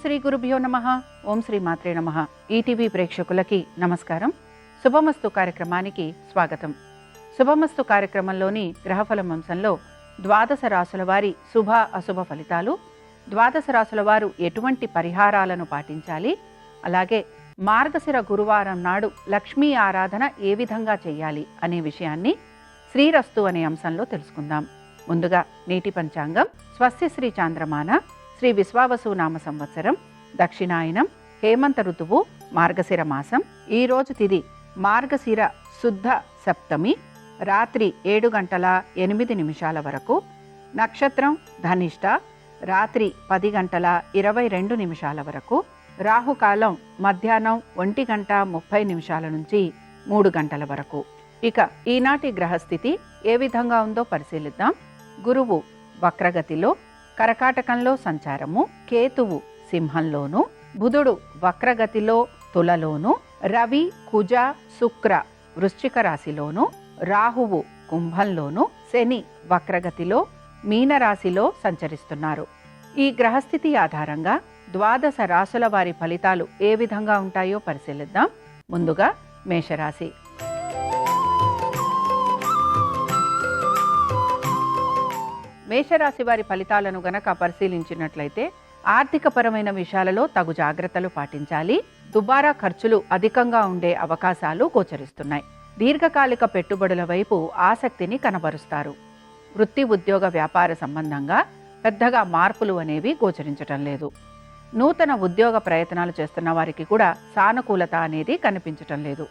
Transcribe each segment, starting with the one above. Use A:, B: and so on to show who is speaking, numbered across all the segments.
A: శ్రీ గురుభ్యో నమః. ఓం శ్రీ మాత్రే నమః. ఈటీవీ ప్రేక్షకులకి నమస్కారం. శుభమస్తు కార్యక్రమానికి స్వాగతం. శుభమస్తు కార్యక్రమంలోని గ్రహఫలం అంశంలో ద్వాదశ రాశుల వారి శుభ అశుభ ఫలితాలు, ద్వాదశ రాశుల వారు ఎటువంటి పరిహారాలను పాటించాలి, అలాగే మార్గశిర గురువారం నాడు లక్ష్మీ ఆరాధన ఏ విధంగా చేయాలి అనే విషయాన్ని శ్రీరస్తు అనే అంశంలో తెలుసుకుందాం. ముందుగా నేటి పంచాంగం. స్వస్తి శ్రీ చాంద్రమాన శ్రీ విశ్వావసు నామ సంవత్సరం, దక్షిణాయనం, హేమంత ఋతువు, మార్గశిర మాసం. ఈరోజు తిథి మార్గశిర శుద్ధ సప్తమి, రాత్రి 7:08 వరకు. నక్షత్రం ధనిష్ట, రాత్రి 10:22 వరకు. రాహుకాలం మధ్యాహ్నం 1:30 నుంచి 3 గంటల వరకు. ఇక ఈనాటి గ్రహస్థితి ఏ విధంగా ఉందో పరిశీలిద్దాం. గురువు వక్రగతిలో, కరకాటకంలో సంచారము, కేతువు సింహంలోను, బుధుడు వక్రగతిలో తులలోను, రవి, కుజ, శుక్ర వృశ్చిక రాశిలోను, రాహువు కుంభంలోను, శని వక్రగతిలో మీనరాశిలో సంచరిస్తున్నారు. ఈ గ్రహస్థితి ఆధారంగా ద్వాదశ రాశుల వారి ఫలితాలు ఏ విధంగా ఉంటాయో పరిశీలిద్దాం. ముందుగా మేషరాశి. మేషరాశి వారి ఫలితాలను గనక పరిశీలించినట్లయితే ఆర్థికపరమైన విషయాలలో తగు జాగ్రత్తలు పాటించాలి. దుబారా ఖర్చులు అధికంగా ఉండే అవకాశాలు గోచరిస్తున్నాయి. దీర్ఘకాలిక పెట్టుబడుల వైపు ఆసక్తిని కనబరుస్తారు. వృత్తి ఉద్యోగ వ్యాపార సంబంధంగా పెద్దగా మార్పులు అనేవి గోచరించటం లేదు. నూతన ఉద్యోగ ప్రయత్నాలు చేస్తున్న వారికి కూడా సానుకూలత అనేది కనిపించటం లేదు.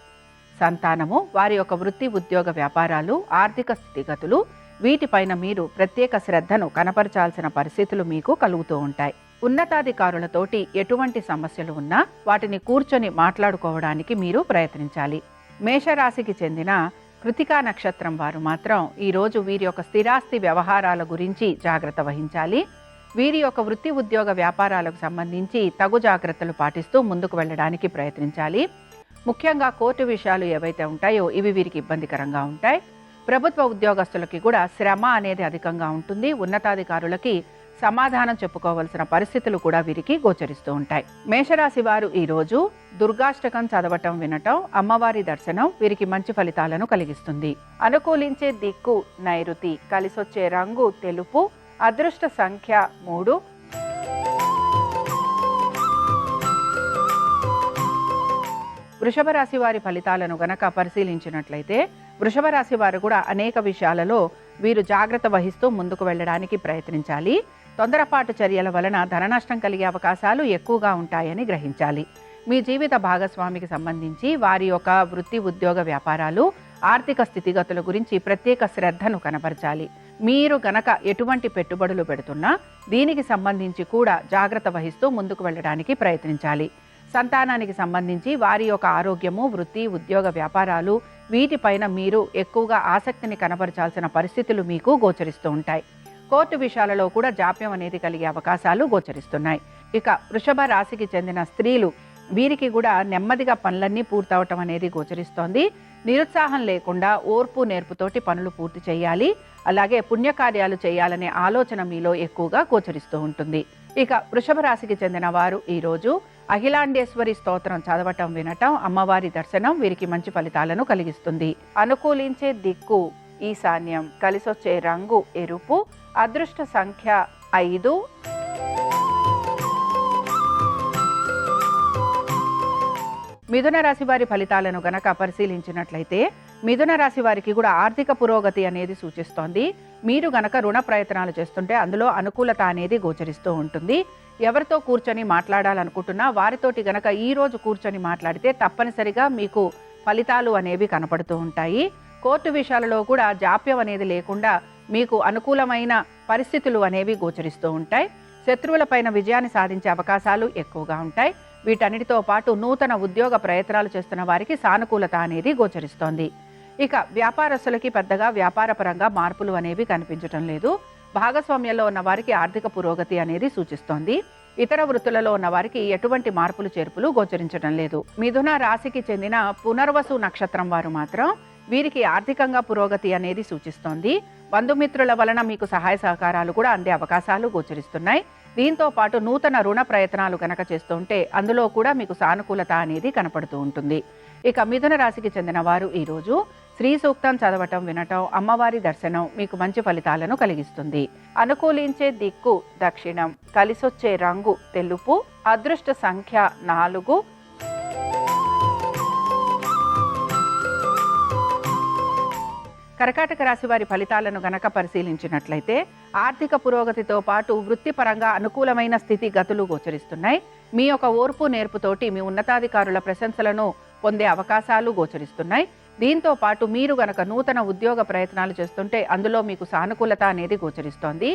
A: సంతానము, వారి యొక్క వృత్తి ఉద్యోగ వ్యాపారాలు, ఆర్థిక స్థితిగతులు, వీటిపైన మీరు ప్రత్యేక శ్రద్ధను కనపరచాల్సిన పరిస్థితులు మీకు కలుగుతూ ఉంటాయి. ఉన్నతాధికారులతోటి ఎటువంటి సమస్యలు ఉన్నా వాటిని కూర్చొని మాట్లాడుకోవడానికి మీరు ప్రయత్నించాలి. మేషరాశికి చెందిన కృతికా నక్షత్రం వారు మాత్రం ఈరోజు వీరి యొక్క స్థిరాస్తి వ్యవహారాల గురించి జాగ్రత్త వహించాలి. వీరి యొక్క వృత్తి ఉద్యోగ వ్యాపారాలకు సంబంధించి తగు జాగ్రత్తలు పాటిస్తూ ముందుకు వెళ్ళడానికి ప్రయత్నించాలి. ముఖ్యంగా కోర్టు విషయాలు ఏవైతే ఉంటాయో ఇవి వీరికి ఇబ్బందికరంగా ఉంటాయి. ప్రభుత్వ ఉద్యోగస్తులకి కూడా శ్రమ అనేది అధికంగా ఉంటుంది. ఉన్నతాధికారులకి సమాధానం చెప్పుకోవలసిన పరిస్థితులు కూడా వీరికి గోచరిస్తూ ఉంటాయి. మేషరాశి వారు ఈరోజు దుర్గాష్టకం చదవటం, వినటం, అమ్మవారి దర్శనం వీరికి మంచి ఫలితాలను కలిగిస్తుంది. అనుకూలించే దిక్కు నైరుతి, కలిసొచ్చే రంగు తెలుపు, అదృష్ట సంఖ్య 3. వృషభ రాశి వారి ఫలితాలను గనక పరిశీలించినట్లయితే వృషభ రాశి వారు కూడా అనేక విషయాలలో వీరు జాగ్రత్త వహిస్తూ ముందుకు వెళ్ళడానికి ప్రయత్నించాలి. తొందరపాటు చర్యల వలన ధన నష్టం కలిగే అవకాశాలు ఎక్కువగా ఉంటాయని గ్రహించాలి. మీ జీవిత భాగస్వామికి సంబంధించి వారి యొక్క వృత్తి ఉద్యోగ వ్యాపారాలు, ఆర్థిక స్థితిగతుల గురించి ప్రత్యేక శ్రద్ధను కనబరచాలి. మీరు గనక ఎటువంటి పెట్టుబడులు పెడుతున్నా దీనికి సంబంధించి కూడా జాగ్రత్త వహిస్తూ ముందుకు వెళ్ళడానికి ప్రయత్నించాలి. సంతానానికి సంబంధించి వారి యొక్క ఆరోగ్యము, వృత్తి ఉద్యోగ వ్యాపారాలు వీటిపైన మీరు ఎక్కువగా ఆసక్తిని కనబరచాల్సిన పరిస్థితులు మీకు గోచరిస్తూ ఉంటాయి. కోర్టు విషయాలలో కూడా జాప్యం అనేది కలిగే అవకాశాలు గోచరిస్తున్నాయి. ఇక వృషభ రాశికి చెందిన స్త్రీలు వీరికి కూడా నెమ్మదిగా పనులన్నీ పూర్తవటం అనేది గోచరిస్తోంది. నిరుత్సాహం లేకుండా ఓర్పు నేర్పుతోటి పనులు పూర్తి చేయాలి. అలాగే పుణ్యకార్యాలు చేయాలనే ఆలోచన మీలో ఎక్కువగా గోచరిస్తూ ఉంటుంది. ఇక వృషభ రాశికి చెందిన వారు ఈరోజు అఖిలాండేశ్వరి స్తోత్రం చదవటం, వినటం, అమ్మవారి దర్శనం వీరికి మంచి ఫలితాలను కలిగిస్తుంది. అనుకూలించే దిక్కు ఈశాన్యం, కలిసొచ్చే రంగు ఎరుపు, అదృష్ట సంఖ్య 5. మిథున రాశి వారి ఫలితాలను గనక పరిశీలించినట్లయితే మిథున రాశి వారికి కూడా ఆర్థిక పురోగతి అనేది సూచిస్తోంది. మీరు గనక రుణ ప్రయత్నాలు చేస్తుంటే అందులో అనుకూలత అనేది గోచరిస్తూ ఉంటుంది. ఎవరితో కూర్చొని మాట్లాడాలనుకుంటున్నా వారితోటి గనక ఈ రోజు కూర్చొని మాట్లాడితే తప్పనిసరిగా మీకు ఫలితాలు అనేవి కనపడుతూ ఉంటాయి. కోర్టు విషయాలలో కూడా జాప్యం అనేది లేకుండా మీకు అనుకూలమైన పరిస్థితులు అనేవి గోచరిస్తూ ఉంటాయి. శత్రువులపైన విజయాన్ని సాధించే అవకాశాలు ఎక్కువగా ఉంటాయి. వీటన్నిటితో పాటు నూతన ఉద్యోగ ప్రయత్నాలు చేస్తున్న వారికి సానుకూలత అనేది గోచరిస్తోంది. ఇక వ్యాపారస్తులకి పెద్దగా వ్యాపారపరంగా మార్పులు అనేవి కనిపించటం లేదు. భాగస్వామ్యంలో ఉన్న వారికి ఆర్థిక పురోగతి అనేది సూచిస్తోంది. ఇతర వృత్తులలో ఉన్న వారికి ఎటువంటి మార్పులు చేర్పులు గోచరించడం లేదు. మిథున రాశికి చెందిన పునర్వసు నక్షత్రం వారు మాత్రం వీరికి ఆర్థికంగా పురోగతి అనేది సూచిస్తోంది. బంధుమిత్రుల వలన మీకు సహాయ సహకారాలు కూడా అందే అవకాశాలు గోచరిస్తున్నాయి. దీంతో పాటు నూతన రుణ ప్రయత్నాలు గనక చేస్తుంటే అందులో కూడా మీకు సానుకూలత అనేది కనపడుతూ ఉంటుంది. ఇక మిథున రాశికి చెందిన వారు ఈరోజు శ్రీ సూక్తం చదవటం, వినటం, అమ్మవారి దర్శనం మీకు మంచి ఫలితాలను కలిగిస్తుంది. అనుకూలించే దిక్కు దక్షిణం, కలిసొచ్చే రంగు తెలుపు, అదృష్ట సంఖ్య 4. కర్కాటక రాశి వారి ఫలితాలను గనక పరిశీలించినట్లయితే ఆర్థిక పురోగతితో పాటు వృత్తిపరంగా అనుకూలమైన స్థితిగతులు గోచరిస్తున్నాయి. మీ యొక్క ఓర్పు నేర్పుతోటి మీ ఉన్నతాధికారుల ప్రశంసలను పొందే అవకాశాలు గోచరిస్తున్నాయి. దీంతో పాటు మీరు గనక నూతన ఉద్యోగ ప్రయత్నాలు చేస్తుంటే అందులో మీకు సానుకూలత అనేది గోచరిస్తోంది.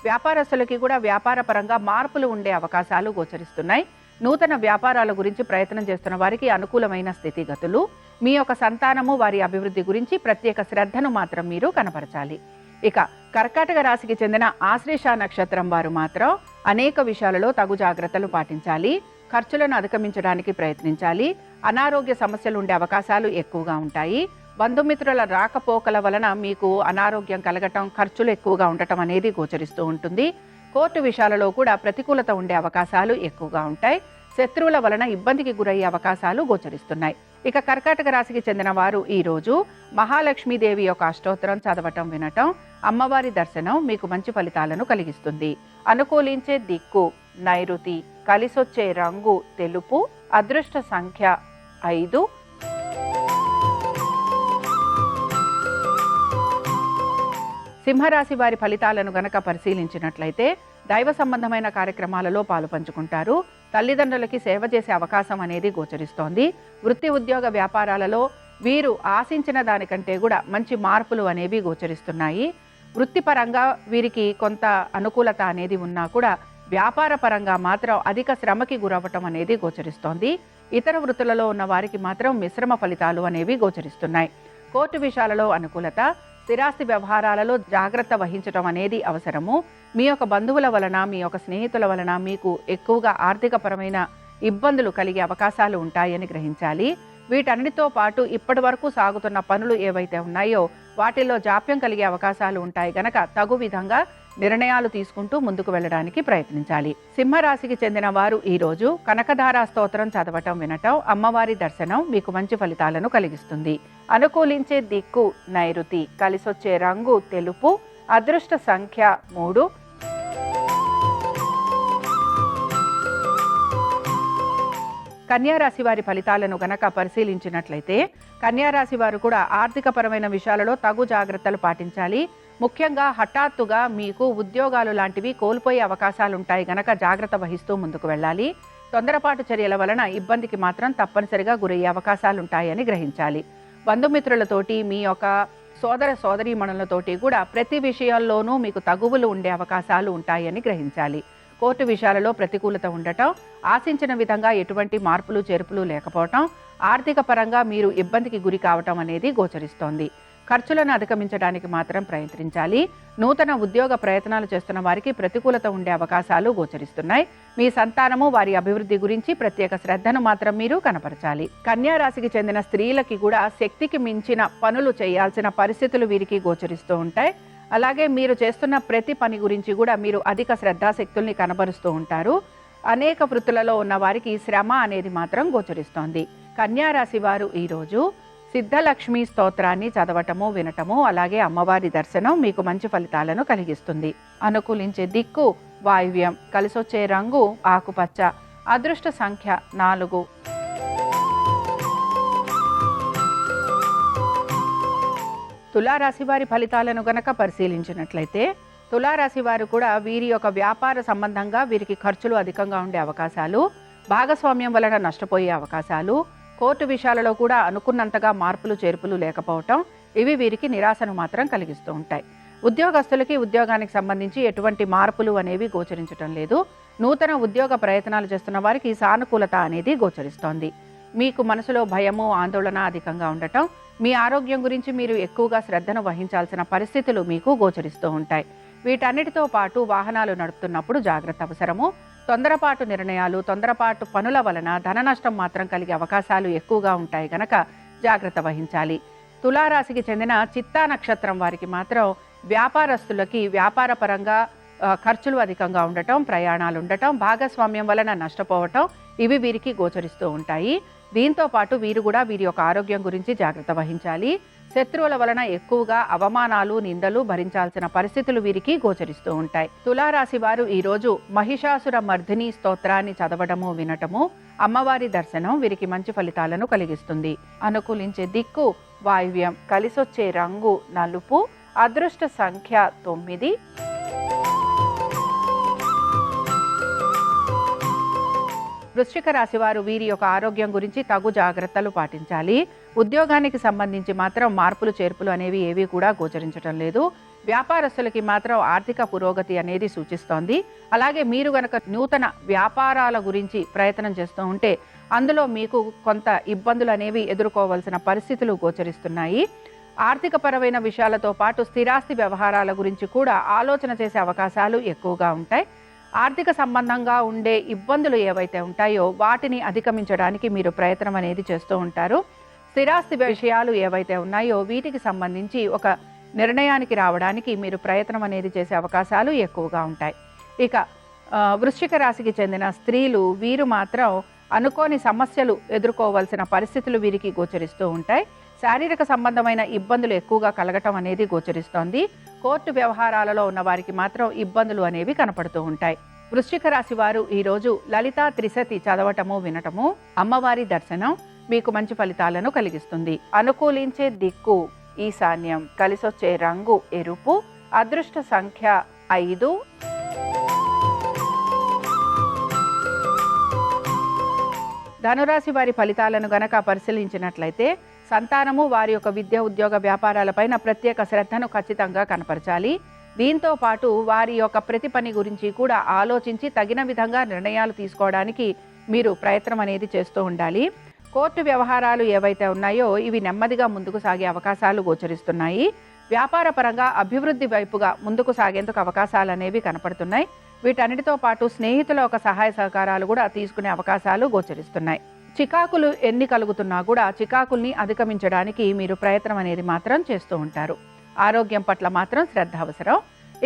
A: వ్యాపారస్తులకి కూడా వ్యాపార పరంగా మార్పులు ఉండే అవకాశాలు గోచరిస్తున్నాయి. నూతన వ్యాపారాల గురించి ప్రయత్నం చేస్తున్న వారికి అనుకూలమైన స్థితిగతులు. మీ యొక్క సంతానము వారి అభివృద్ధి గురించి ప్రత్యేక శ్రద్ధను మాత్రం మీరు కనపరచాలి. ఇక కర్కాటక రాశికి చెందిన ఆశ్లేష నక్షత్రం వారు మాత్రం అనేక విషయాలలో తగు జాగ్రత్తలు పాటించాలి. ఖర్చులను అధిగమించడానికి ప్రయత్నించాలి. అనారోగ్య సమస్యలు ఉండే అవకాశాలు ఎక్కువగా ఉంటాయి. బంధుమిత్రుల రాకపోకల వలన మీకు అనారోగ్యం కలగటం, ఖర్చులు ఎక్కువగా ఉండటం అనేది గోచరిస్తూ ఉంటుంది. కోర్టు విషయాలలో కూడా ప్రతికూలత ఉండే అవకాశాలు ఎక్కువగా ఉంటాయి. శత్రువుల వలన ఇబ్బందికి గురయ్యే అవకాశాలు గోచరిస్తున్నాయి. ఇక కర్కాటక రాశికి చెందిన వారు ఈరోజు మహాలక్ష్మీదేవి యొక్క అష్టోత్తరం చదవటం, వినటం, అమ్మవారి దర్శనం మీకు మంచి ఫలితాలను కలిగిస్తుంది. అనుకూలించే దిక్కు నైరుతి, కలిసొచ్చే రంగు తెలుపు, అదృష్ట సంఖ్య 5. సింహరాశి వారి ఫలితాలను గనక పరిశీలించినట్లయితే దైవ సంబంధమైన కార్యక్రమాలలో పాలు పంచుకుంటారు. తల్లిదండ్రులకి సేవ చేసే అవకాశం అనేది గోచరిస్తోంది. వృత్తి ఉద్యోగ వ్యాపారాలలో వీరు ఆశించిన దానికంటే కూడా మంచి మార్పులు అనేవి గోచరిస్తున్నాయి. వృత్తిపరంగా వీరికి కొంత అనుకూలత అనేది ఉన్నా కూడా వ్యాపార పరంగా మాత్రం అధిక శ్రమకి గురవ్వటం అనేది గోచరిస్తోంది. ఇతర వృత్తులలో ఉన్న వారికి మాత్రం మిశ్రమ ఫలితాలు అనేవి గోచరిస్తున్నాయి. కోర్టు విషయాలలో అనుకూలత, స్థిరాస్తి వ్యవహారాలలో జాగ్రత్త వహించడం అనేది అవసరము. మీ యొక్క బంధువుల వలన, మీ యొక్క స్నేహితుల వలన మీకు ఎక్కువగా ఆర్థికపరమైన ఇబ్బందులు కలిగే అవకాశాలు ఉంటాయని గ్రహించాలి. వీటన్నిటితో పాటు ఇప్పటి వరకు సాగుతున్న పనులు ఏవైతే ఉన్నాయో వాటిల్లో జాప్యం కలిగే అవకాశాలు ఉంటాయి గనక తగు విధంగా నిర్ణయాలు తీసుకుంటూ ముందుకు వెళ్ళడానికి ప్రయత్నించాలి. సింహరాశికి చెందిన వారు ఈరోజు కనకధార స్తోత్రం చదవటం, వినటం, అమ్మవారి దర్శనం మీకు మంచి ఫలితాలను కలిగిస్తుంది. అనుకూలించే దిక్కు నైరుతి, కలిసొచ్చే రంగు తెలుపు, అదృష్ట సంఖ్య 3. కన్యారాశి వారి ఫలితాలను గనక పరిశీలించినట్లయితే కన్యారాశి వారు కూడా ఆర్థికపరమైన విషయాలలో తగు జాగ్రత్తలు పాటించాలి. ముఖ్యంగా హఠాత్తుగా మీకు ఉద్యోగాలు లాంటివి కోల్పోయే అవకాశాలు ఉంటాయి గనక జాగ్రత్త వహిస్తూ ముందుకు వెళ్ళాలి. తొందరపాటు చర్యల వలన ఇబ్బందికి మాత్రం తప్పనిసరిగా గురయ్యే అవకాశాలు ఉంటాయని గ్రహించాలి. బంధుమిత్రులతోటి, మీ యొక్క సోదర సోదరీమణులతోటి కూడా ప్రతి విషయాల్లోనూ మీకు తగువులు ఉండే అవకాశాలు ఉంటాయని గ్రహించాలి. కోర్టు విషయాలలో ప్రతికూలత ఉండటం, ఆశించిన విధంగా ఎటువంటి మార్పులు చేర్పులు లేకపోవటం, ఆర్థిక పరంగా మీరు ఇబ్బందికి గురి కావటం అనేది గోచరిస్తోంది. ఖర్చులను అధిగమించడానికి మాత్రం ప్రయత్నించాలి. నూతన ఉద్యోగ ప్రయత్నాలు చేస్తున్న వారికి ప్రతికూలత ఉండే అవకాశాలు గోచరిస్తున్నాయి. మీ సంతానము వారి అభివృద్ధి గురించి ప్రత్యేక శ్రద్ధను మాత్రం మీరు కనపరచాలి. కన్యా రాశికి చెందిన స్త్రీలకి కూడా శక్తికి మించిన పనులు చేయాల్సిన పరిస్థితులు వీరికి గోచరిస్తూ ఉంటాయి. అలాగే మీరు చేస్తున్న ప్రతి పని గురించి కూడా మీరు అధిక శ్రద్ధాశక్తుల్ని కనబరుస్తూ ఉంటారు. అనేక వృత్తులలో ఉన్న వారికి శ్రమ అనేది మాత్రం గోచరిస్తోంది. కన్యా రాశి వారు ఈరోజు సిద్ధలక్ష్మి స్తోత్రాన్ని చదవటము, వినటము, అలాగే అమ్మవారి దర్శనం మీకు మంచి ఫలితాలను కలిగిస్తుంది. అనుకూలించే దిక్కు వాయువ్యం, కలిసొచ్చే రంగు ఆకుపచ్చ, అదృష్ట సంఖ్య 4. తులారాశి వారి ఫలితాలను గనక పరిశీలించినట్లయితే తులారాశి వారు కూడా వీరి యొక్క వ్యాపార సంబంధంగా వీరికి ఖర్చులు అధికంగా ఉండే అవకాశాలు, భాగస్వామ్యం వలన నష్టపోయే అవకాశాలు, కోర్టు విషయాలలో కూడా అనుకున్నంతగా మార్పులు చేర్పులు లేకపోవటం, ఇవి వీరికి నిరాశను మాత్రం కలిగిస్తూ ఉంటాయి. ఉద్యోగస్తులకి ఉద్యోగానికి సంబంధించి ఎటువంటి మార్పులు అనేవి గోచరించటం లేదు. నూతన ఉద్యోగ ప్రయత్నాలు చేస్తున్న వారికి సానుకూలత అనేది గోచరిస్తోంది. మీకు మనసులో భయము, ఆందోళన అధికంగా ఉండటం, మీ ఆరోగ్యం గురించి మీరు ఎక్కువగా శ్రద్ధను వహించాల్సిన పరిస్థితులు మీకు గోచరిస్తూ ఉంటాయి. వీటన్నిటితో పాటు వాహనాలు నడుపుతున్నప్పుడు జాగ్రత్త అవసరము. తొందరపాటు నిర్ణయాలు, తొందరపాటు పనుల వలన ధన నష్టం మాత్రం కలిగే అవకాశాలు ఎక్కువగా ఉంటాయి కనుక జాగ్రత్త వహించాలి. తులారాశికి చెందిన చిత్తా నక్షత్రం వారికి మాత్రం వ్యాపారస్తులకి వ్యాపార పరంగా ఖర్చులు అధికంగా ఉండటం, ప్రయాణాలు ఉండటం, భాగస్వామ్యం వలన నష్టపోవటం ఇవి వీరికి గోచరిస్తూ ఉంటాయి. దీంతో పాటు వీరు కూడా వీరి యొక్క ఆరోగ్యం గురించి జాగ్రత్త వహించాలి. శత్రువుల వలన ఎక్కువగా అవమానాలు, నిందలు భరించాల్సిన పరిస్థితులు వీరికి గోచరిస్తూ ఉంటాయి. తులారాశి వారు ఈరోజు మహిషాసుర మర్దిని స్తోత్రాన్ని చదవడము, వినటము, అమ్మవారి దర్శనం వీరికి మంచి ఫలితాలను కలిగిస్తుంది. అనుకూలించే దిక్కు వాయువ్యం, కలిసొచ్చే రంగు నలుపు, అదృష్ట సంఖ్య 9. వృశ్చిక రాశి వారు వీరి యొక్క ఆరోగ్యం గురించి తగు జాగ్రత్తలు పాటించాలి. ఉద్యోగానికి సంబంధించి మాత్రం మార్పులు చేర్పులు అనేవి ఏవి కూడా గోచరించడం లేదు. వ్యాపారస్తులకి మాత్రం ఆర్థిక పురోగతి అనేది సూచిస్తోంది. అలాగే మీరు గనక నూతన వ్యాపారాల గురించి ప్రయత్నం చేస్తూ ఉంటే అందులో మీకు కొంత ఇబ్బందులు అనేవి ఎదుర్కోవాల్సిన పరిస్థితులు గోచరిస్తున్నాయి. ఆర్థిక పరమైన విషయాలతో పాటు స్థిరాస్తి వ్యవహారాల గురించి కూడా ఆలోచన చేసే అవకాశాలు ఎక్కువగా ఉంటాయి. ఆర్థిక సంబంధంగా ఉండే ఇబ్బందులు ఏవైతే ఉంటాయో వాటిని అధిగమించడానికి మీరు ప్రయత్నం అనేది చేస్తూ ఉంటారు. స్థిరాస్తి విషయాలు ఏవైతే ఉన్నాయో వీటికి సంబంధించి ఒక నిర్ణయానికి రావడానికి మీరు ప్రయత్నం అనేది చేసే అవకాశాలు ఎక్కువగా ఉంటాయి. ఇక వృశ్చిక రాశికి చెందిన స్త్రీలు వీరు మాత్రం అనుకోని సమస్యలు ఎదుర్కోవాల్సిన పరిస్థితులు వీరికి గోచరిస్తూ ఉంటాయి. శారీరక సంబంధమైన ఇబ్బందులు ఎక్కువగా కలగటం అనేది గోచరిస్తోంది. కోర్టు వ్యవహారాలలో ఉన్న వారికి మాత్రం ఇబ్బందులు అనేవి కనపడుతూ ఉంటాయి. వృశ్చిక రాశి వారు ఈరోజు లలితా త్రిశతి చదవటము, వినటము, అమ్మవారి దర్శనం మీకు మంచి ఫలితాలను కలిగిస్తుంది. అనుకూలించే దిక్కు ఈశాన్యం, కలిసొచ్చే రంగు ఎరుపు, అదృష్ట సంఖ్య 5. ధనురాశి వారి ఫలితాలను గనక పరిశీలించినట్లయితే సంతానము వారి యొక్క విద్య, ఉద్యోగ, వ్యాపారాలపైన ప్రత్యేక శ్రద్ధను ఖచ్చితంగా కనపరచాలి. దీంతో పాటు వారి యొక్క ప్రతి పని గురించి కూడా ఆలోచించి తగిన విధంగా నిర్ణయాలు తీసుకోవడానికి మీరు ప్రయత్నం అనేది చేస్తూ ఉండాలి. కోర్టు వ్యవహారాలు ఏవైతే ఉన్నాయో ఇవి నెమ్మదిగా ముందుకు సాగే అవకాశాలు గోచరిస్తున్నాయి. వ్యాపార పరంగా అభివృద్ధి వైపుగా ముందుకు సాగేందుకు అవకాశాలు అనేవి కనపడుతున్నాయి. వీటన్నిటితో పాటు స్నేహితుల ఒక సహాయ సహకారాలు కూడా తీసుకునే అవకాశాలు గోచరిస్తున్నాయి. చికాకులు ఎన్ని కలుగుతున్నా కూడా చికాకుల్ని అధిగమించడానికి మీరు ప్రయత్నం అనేది మాత్రం చేస్తూ ఉంటారు. ఆరోగ్యం పట్ల మాత్రం శ్రద్ధ అవసరం.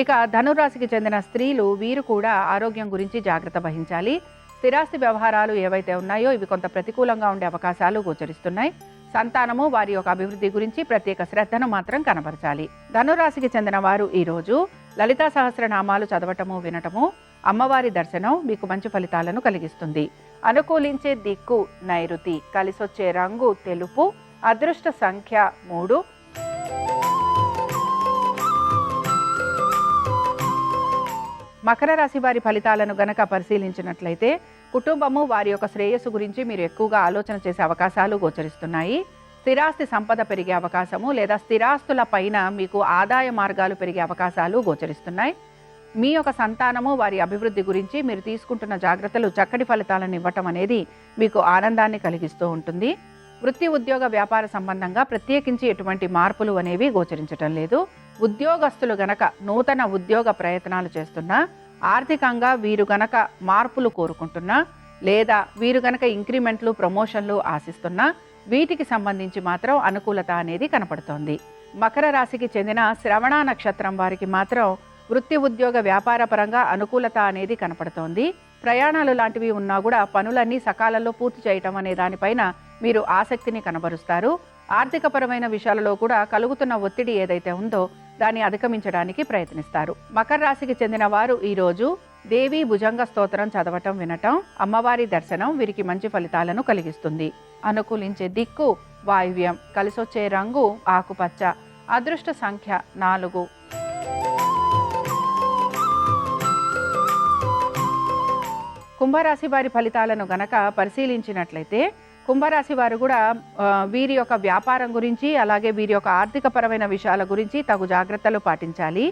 A: ఇక ధనురాశికి చెందిన స్త్రీలు వీరు కూడా ఆరోగ్యం గురించి జాగ్రత్త వహించాలి. స్థిరాస్తి వ్యవహారాలు ఏవైతే ఉన్నాయో ఇవి కొంత ప్రతికూలంగా ఉండే అవకాశాలు గోచరిస్తున్నాయి. సంతానము వారి యొక్క అభివృద్ధి గురించి ప్రత్యేక శ్రద్ధను మాత్రం కనబరచాలి. ధనురాశికి చెందిన వారు ఈరోజు లలితా సహస్రనామాలు చదవటము, వినటము, అమ్మవారి దర్శనం మీకు మంచి ఫలితాలను కలిగిస్తుంది. అనుకూలించే దిక్కు నైరుతి, కలిసొచ్చే రంగు తెలుపు, అదృష్ట సంఖ్య 3. మకర రాశి వారి ఫలితాలను గనక పరిశీలించినట్లయితే కుటుంబము వారి యొక్క శ్రేయస్సు గురించి మీరు ఎక్కువగా ఆలోచన చేసే అవకాశాలు గోచరిస్తున్నాయి. స్థిరాస్తి సంపద పెరిగే అవకాశము లేదా స్థిరాస్తుల పైన మీకు ఆదాయ మార్గాలు పెరిగే అవకాశాలు గోచరిస్తున్నాయి. మీ యొక్క సంతానము వారి అభివృద్ధి గురించి మీరు తీసుకుంటున్న జాగ్రత్తలు చక్కటి ఫలితాలను ఇవ్వటం అనేది మీకు ఆనందాన్ని కలిగిస్తూ ఉంటుంది. వృత్తి, ఉద్యోగ, వ్యాపార సంబంధంగా ప్రత్యేకించి ఎటువంటి మార్పులు అనేవి గోచరించటం లేదు. ఉద్యోగస్తులు గనక నూతన ఉద్యోగ ప్రయత్నాలు చేస్తున్నా, ఆర్థికంగా వీరు గనక మార్పులు కోరుకుంటున్నా, లేదా వీరు గనక ఇంక్రిమెంట్లు, ప్రమోషన్లు ఆశిస్తున్నా వీటికి సంబంధించి మాత్రం అనుకూలత అనేది కనపడుతోంది. మకర రాశికి చెందిన శ్రవణ నక్షత్రం వారికి మాత్రం వృత్తి, ఉద్యోగ, వ్యాపార పరంగా అనుకూలత అనేది కనపడుతోంది. ప్రయాణాలు లాంటివి ఉన్నా కూడా పనులన్నీ సకాలంలో పూర్తి చేయటం అనే దానిపైన మీరు ఆసక్తిని కనబరుస్తారు. ఆర్థికపరమైన విషయాలలో కూడా కలుగుతున్న ఒత్తిడి ఏదైతే ఉందో దాన్ని అధిగమించడానికి ప్రయత్నిస్తారు. మకర రాశికి చెందిన వారు ఈరోజు దేవీ భుజంగ స్తోత్రం చదవటం, వినటం, అమ్మవారి దర్శనం వీరికి మంచి ఫలితాలను కలిగిస్తుంది. అనుకూలించే దిక్కు వాయువ్యం, కలిసొచ్చే రంగు ఆకుపచ్చ, అదృష్ట సంఖ్య 4. కుంభరాశి వారి ఫలితాలను గనక పరిశీలించినట్లయితే కుంభరాశి వారు కూడా వీరి యొక్క వ్యాపారం గురించి అలాగే వీరి యొక్క ఆర్థిక పరమైన విషయాల గురించి తగు జాగ్రత్తలు పాటించాలి.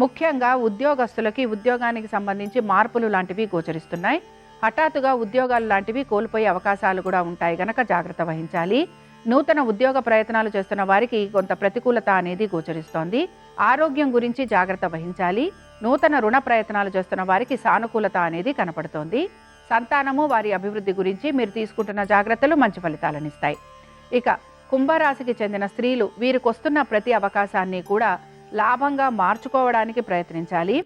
A: ముఖ్యంగా ఉద్యోగస్తులకి ఉద్యోగానికి సంబంధించి మార్పులు లాంటివి గోచరిస్తున్నాయి. హఠాత్తుగా ఉద్యోగాలు లాంటివి కోల్పోయే అవకాశాలు కూడా ఉంటాయి గనక జాగ్రత్త వహించాలి. నూతన ఉద్యోగ ప్రయత్నాలు చేస్తున్న వారికి కొంత ప్రతికూలత అనేది గోచరిస్తోంది. ఆరోగ్యం గురించి జాగ్రత్త వహించాలి. నూతన రుణ ప్రయత్నాలు చేస్తున్న వారికి సానుకూలత అనేది కనపడుతోంది. సంతానము వారి అభివృద్ధి గురించి మీరు తీసుకుంటున్న జాగ్రత్తలు మంచి ఫలితాలను ఇస్తాయి. ఇక కుంభరాశికి చెందిన స్త్రీలు వీరికి వస్తున్న ప్రతి అవకాశాన్ని కూడా లాభంగా మార్చుకోవడానికి ప్రయత్నించాలి.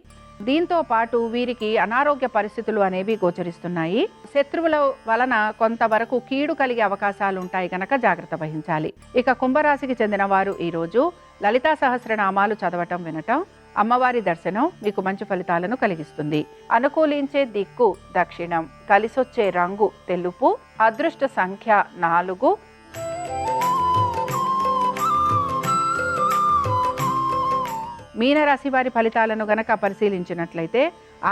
A: దీంతో పాటు వీరికి అనారోగ్య పరిస్థితులు అనేవి గోచరిస్తున్నాయి. శత్రువుల వలన కొంతవరకు కీడు కలిగే అవకాశాలు ఉంటాయి కనుక జాగ్రత్త వహించాలి. ఇక కుంభరాశికి చెందిన వారు ఈరోజు లలితా సహస్రనామాలు చదవటం, వినటం, అమ్మవారి దర్శనం మీకు మంచి ఫలితాలను కలిగిస్తుంది. అనుకూలించే దిక్కు దక్షిణం, కలిసొచ్చే రంగు తెలుపు, అదృష్ట సంఖ్య 4. మీనరాశి వారి ఫలితాలను గనక పరిశీలించినట్లయితే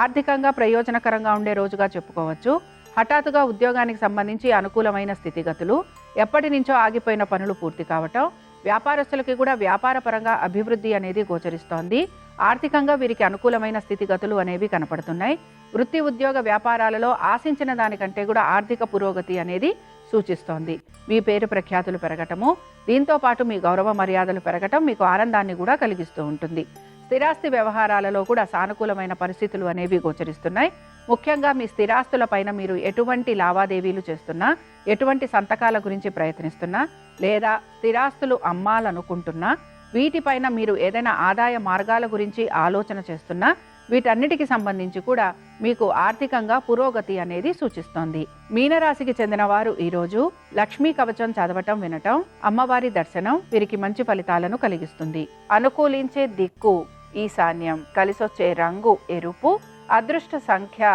A: ఆర్థికంగా ప్రయోజనకరంగా ఉండే రోజుగా చెప్పుకోవచ్చు. హఠాత్తుగా ఉద్యోగానికి సంబంధించి అనుకూలమైన స్థితిగతులు, ఎప్పటి నుంచో ఆగిపోయిన పనులు పూర్తి కావటం, వ్యాపారస్తులకి కూడా వ్యాపార పరంగా అభివృద్ధి అనేది గోచరిస్తోంది. ఆర్థికంగా వీరికి అనుకూలమైన స్థితిగతులు అనేవి కనపడుతున్నాయి. వృత్తి ఉద్యోగ వ్యాపారాలలో ఆశించిన దానికంటే కూడా ఆర్థిక పురోగతి అనేది సూచిస్తోంది. మీ పేరు ప్రఖ్యాతులు పెరగటము, దీంతో పాటు మీ గౌరవ మర్యాదలు పెరగటం మీకు ఆనందాన్ని కూడా కలిగిస్తూ ఉంటుంది. స్థిరాస్తి వ్యవహారాలలో కూడా సానుకూలమైన పరిస్థితులు అనేవి గోచరిస్తున్నాయి. ముఖ్యంగా మీ స్థిరాస్తుల పైన మీరు ఎటువంటి లావాదేవీలు చేస్తున్నా, ఎటువంటి సంతకాల గురించి ప్రయత్నిస్తున్నా, లేదా స్థిరాస్తులు అమ్మాలనుకుంటున్నా, వీటిపైన మీరు ఏదైనా ఆదాయ మార్గాల గురించి ఆలోచన చేస్తున్నా, వీటన్నిటికి సంబంధించి కూడా మీకు ఆర్థికంగా పురోగతి అనేది సూచిస్తోంది. మీనరాశికి చెందిన వారు ఈరోజు లక్ష్మీ కవచం చదవటం, వినటం, అమ్మవారి దర్శనం వీరికి మంచి ఫలితాలను కలిగిస్తుంది. అనుకూలించే దిక్కు ఈశాన్యం, కలిసొచ్చే రంగు ఎరుపు, అదృష్ట సంఖ్య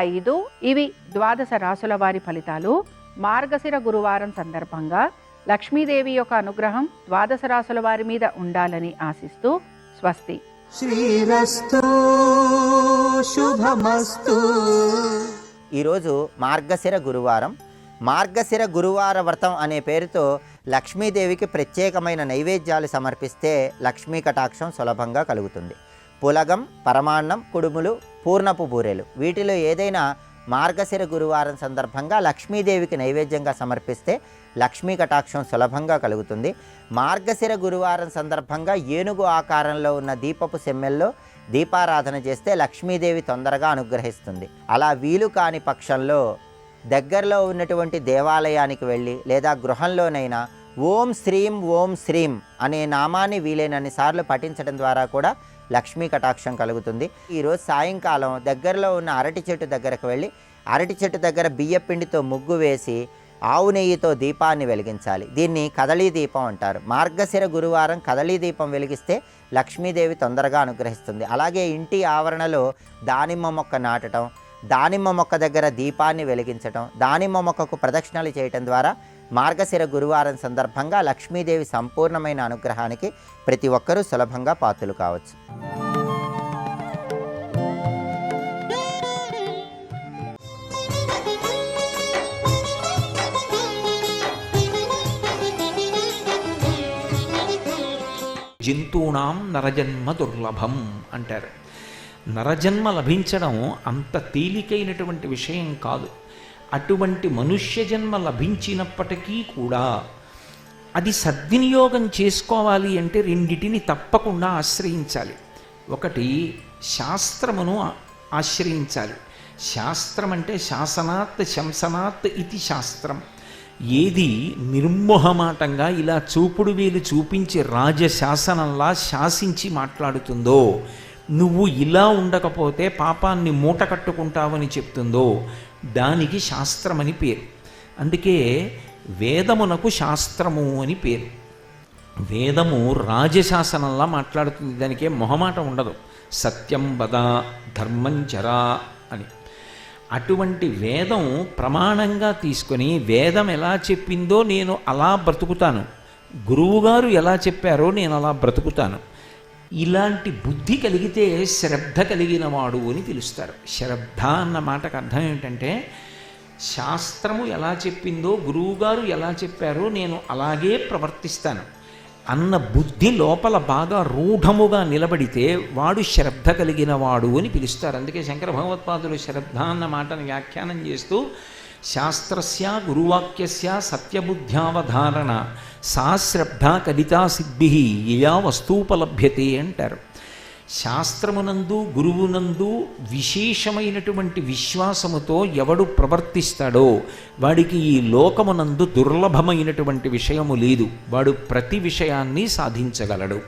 A: 5. ఇవి 12 రాశుల వారి ఫలితాలు. మార్గశిర గురువారం సందర్భంగా లక్ష్మీదేవి యొక్క అనుగ్రహం 12 రాశుల వారి మీద ఉండాలని ఆశిస్తూ స్వస్తి.
B: శ్రీరస్తు శుభమస్తు.
C: ఈరోజు మార్గశిర గురువారం. మార్గశిర గురువార వ్రతం అనే పేరుతో లక్ష్మీదేవికి ప్రత్యేకమైన నైవేద్యాలు సమర్పిస్తే లక్ష్మీ కటాక్షం సులభంగా కలుగుతుంది. పులగం, పరమాన్నం, కుడుములు, పూర్ణపు బూరెలు వీటిలో ఏదైనా మార్గశిర గురువారం సందర్భంగా లక్ష్మీదేవికి నైవేద్యంగా సమర్పిస్తే లక్ష్మీ కటాక్షం సులభంగా కలుగుతుంది. మార్గశిర గురువారం సందర్భంగా ఏనుగు ఆకారంలో ఉన్న దీపపు సెమ్మెల్లో దీపారాధన చేస్తే లక్ష్మీదేవి తొందరగా అనుగ్రహిస్తుంది. అలా వీలు కాని పక్షంలో దగ్గరలో ఉన్నటువంటి దేవాలయానికి వెళ్ళి లేదా గృహంలోనైనా ఓం శ్రీం అనే నామాన్ని వీలైనన్ని సార్లు పఠించడం ద్వారా కూడా లక్ష్మీ కటాక్షం కలుగుతుంది. ఈరోజు సాయంకాలం దగ్గరలో ఉన్న అరటి చెట్టు దగ్గరకు వెళ్ళి అరటి చెట్టు దగ్గర బియ్యపిండితో ముగ్గు వేసి ఆవు నెయ్యితో దీపాన్ని వెలిగించాలి. దీన్ని కదలీ దీపం అంటారు. మార్గశిర గురువారం కదలీ దీపం వెలిగిస్తే లక్ష్మీదేవి తొందరగా అనుగ్రహిస్తుంది. అలాగే ఇంటి ఆవరణలో దానిమ్మ మొక్క నాటడం, దానిమ్మ మొక్క దగ్గర దీపాన్ని వెలిగించడం, దానిమ్మ మొక్కకు ప్రదక్షిణలు చేయటం ద్వారా మార్గశిర గురువారం సందర్భంగా లక్ష్మీదేవి సంపూర్ణమైన అనుగ్రహానికి ప్రతి ఒక్కరూ సులభంగా పాత్రులు కావచ్చు.
D: జంతూనాం నరజన్మ దుర్లభం అంటారు. నరజన్మ లభించడం అంత తేలికైనటువంటి విషయం కాదు. అటువంటి మనుష్య జన్మ లభించినప్పటికీ కూడా అది సద్వినియోగం చేసుకోవాలి అంటే రెండిటిని తప్పకుండా ఆశ్రయించాలి. ఒకటి శాస్త్రమును ఆశ్రయించాలి. శాస్త్రం అంటే శాసనాత్ శంసనాత్ ఇది శాస్త్రం. ఏది నిర్మోహమాటంగా ఇలా చూపుడు వేలు చూపించి రాజశాసనంలా శాసించి మాట్లాడుతుందో, నువ్వు ఇలా ఉండకపోతే పాపాన్ని మూట కట్టుకుంటావని చెప్తుందో దానికి శాస్త్రమని పేరు. అందుకే వేదమునకు శాస్త్రము అని పేరు. వేదము రాజశాసనంలా మాట్లాడుతుంది. దానికే మొహమాట ఉండదు. సత్యం వద, ధర్మం చరా అని. అటువంటి వేదం ప్రమాణంగా తీసుకొని వేదం ఎలా చెప్పిందో నేను అలా బ్రతుకుతాను, గురువుగారు ఎలా చెప్పారో నేను అలా బ్రతుకుతాను, ఇలాంటి బుద్ధి కలిగితే శ్రద్ధ కలిగిన వాడు అని పిలుస్తారు. శ్రద్ధ అన్న మాటకు అర్థం ఏమిటంటే శాస్త్రము ఎలా చెప్పిందో, గురువుగారు ఎలా చెప్పారో నేను అలాగే ప్రవర్తిస్తాను అన్న బుద్ధి లోపల బాగా రూఢముగా నిలబడితే వాడు శ్రద్ధ కలిగిన వాడు అని పిలుస్తారు. అందుకే శంకర భగవత్పాదులు శ్రద్ధ అన్న మాటను వ్యాఖ్యానం చేస్తూ శాస్త్రస్య గురువాక్యస్య సత్యబుద్ధ్యావధారణ సా శ్రద్ధ కలితా సిద్ధి యయా వస్తూపలభ్యతే అంటారు. శాస్త్రమునందు గురువునందు విశేషమైనటువంటి విశ్వాసముతో ఎవడు ప్రవర్తిస్తాడో వాడికి ఈ లోకమునందు దుర్లభమైనటువంటి విషయము లేదు. వాడు ప్రతి విషయాన్ని సాధించగలడు.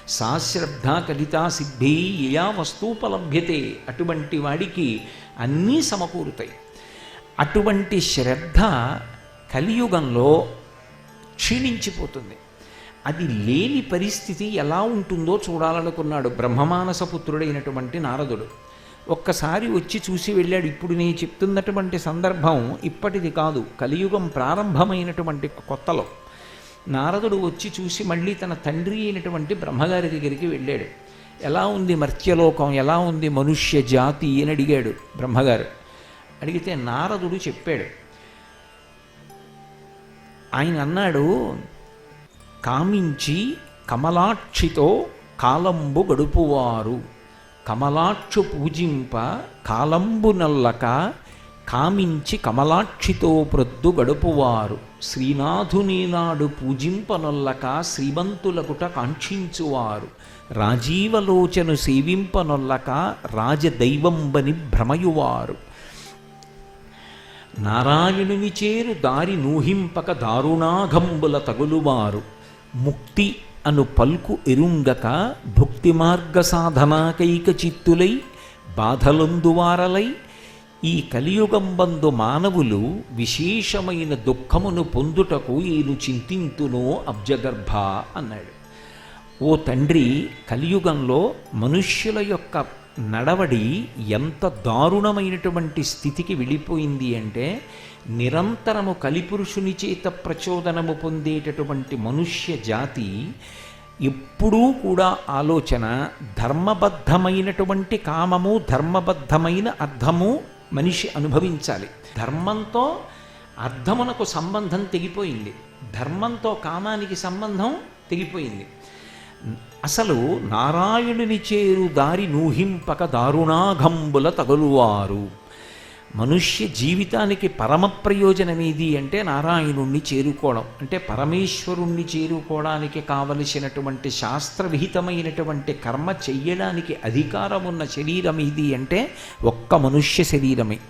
D: సా శ్రద్ధ కలితా సిద్ధి యయా వస్తూపలభ్యతే. అటువంటి వాడికి అన్నీ సమకూరుతాయి. అటువంటి శ్రద్ధ కలియుగంలో క్షీణించిపోతుంది. అది లేని పరిస్థితి ఎలా ఉంటుందో చూడాలనుకున్నాడు బ్రహ్మమానస పుత్రుడైనటువంటి నారదుడు. ఒక్కసారి వచ్చి చూసి వెళ్ళాడు. ఇప్పుడు నేను చెప్తున్నటువంటి సందర్భం ఇప్పటిది కాదు, కలియుగం ప్రారంభమైనటువంటి కొత్తలో. నారదుడు వచ్చి చూసి మళ్ళీ తన తండ్రి అయినటువంటి బ్రహ్మగారి దగ్గరికి వెళ్ళాడు. ఎలా ఉంది మర్త్యలోకం, ఎలా ఉంది మనుష్య జాతి అని అడిగాడు బ్రహ్మగారు. అడిగితే నారదుడు చెప్పాడు. ఆయన అన్నాడు, కామించి కమలాక్షితో కాలంబు గడుపువారు, కమలాక్షు పూజింప కాలంబు నల్లక, కామించి కమలాక్షితో ప్రొద్దు గడుపువారు, శ్రీనాథుని నాడు పూజింపనొల్లక శ్రీమంతులకుట కాంక్షించువారు, రాజీవలోచను సేవింపనొల్లక రాజదైవంబని భ్రమయువారు, నారాయణుని చేరు దారి నూహింపక దారుణాఘంబుల తగులువారు, ముక్తి అను పల్కు ఎరుంగక భుక్తి మార్గ సాధనాకైక చిత్తులై బాధలందువారలై, ఈ కలియుగంబందు మానవులు విశేషమైన దుఃఖమును పొందుటకు ఈను చింతింతునో అబ్జగర్భ అన్నాడు. ఓ తండ్రి, కలియుగంలో మనుష్యుల యొక్క నడవడి ఎంత దారుణమైనటువంటి స్థితికి వెళ్ళిపోయింది అంటే, నిరంతరము కలిపురుషుని చేత ప్రచోదనము పొందేటటువంటి మనుష్య జాతి ఎప్పుడూ కూడా ఆలోచన ధర్మబద్ధమైనటువంటి కామము, ధర్మబద్ధమైన అర్థము మనిషి అనుభవించాలి. ధర్మంతో అర్థమునకు సంబంధం తెగిపోయింది, ధర్మంతో కామానికి సంబంధం తెగిపోయింది. అసలు నారాయణుని చేరు దారి నూహింపక దారుణాఘంబుల తగులువారు. మనుష్య జీవితానికి పరమ ప్రయోజనం ఏది అంటే నారాయణుణ్ణి చేరుకోవడం. అంటే పరమేశ్వరుణ్ణి చేరుకోవడానికి కావలసినటువంటి శాస్త్రవిహితమైనటువంటి కర్మ చెయ్యడానికి అధికారం ఉన్న శరీరం ఏది అంటే ఒక్క మనుష్య శరీరమే.